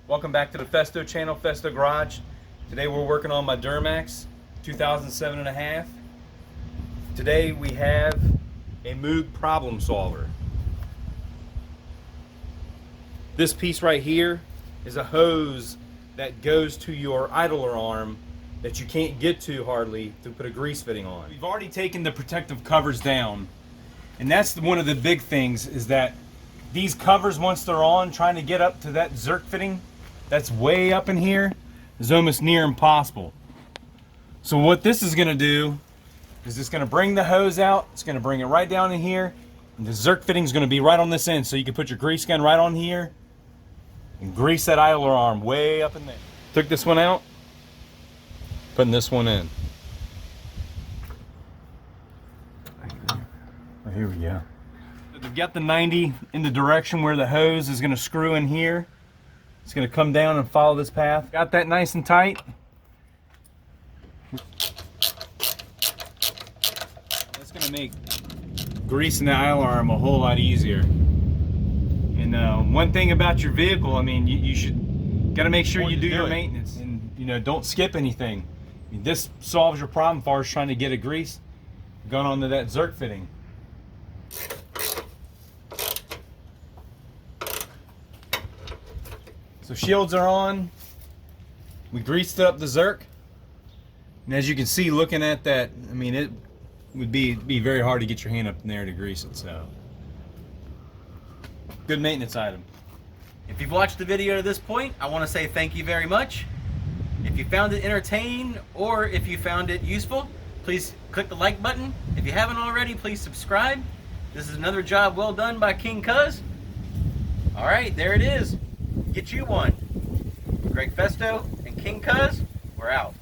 Welcome back to the Festo channel, Festo Garage. Today we're working on my Duramax 2007.5. Today we have a Moog Problem Solver. This piece right here is a hose that goes to your idler arm that you can't get to hardly to put a grease fitting on. We've already taken the protective covers down, and that's one of the big things, is that these covers, once they're on, trying to get up to that zerk fitting that's way up in here is almost near impossible. So what this is going to do is it's going to bring the hose out, it's going to bring it right down in here, and the zerk fitting is going to be right on this end, so you can put your grease gun right on here and grease that idler arm way up in there. Took this one out, putting this one in. Oh, here we go. We've got the 90 in the direction where the hose is going to screw in here. It's going to come down and follow this path. Got that nice and tight. That's going to make greasing the idler arm a whole lot easier. And one thing about your vehicle, I mean, you should got to make sure you do your maintenance and don't skip anything. I mean, this solves your problem as far as trying to get a grease going onto that zerk fitting. So shields are on. We greased up the zerk, and as you can see, looking at that, I mean, it would be very hard to get your hand up in there to grease it. So good maintenance item. If you've watched the video to this point, I want to say thank you very much. If you found it entertaining or if you found it useful, please click the like button. If you haven't already, please subscribe. This is another job well done by King Cuz. All right, there it is. Get you one. GreggFesto and King Cuz, we're out.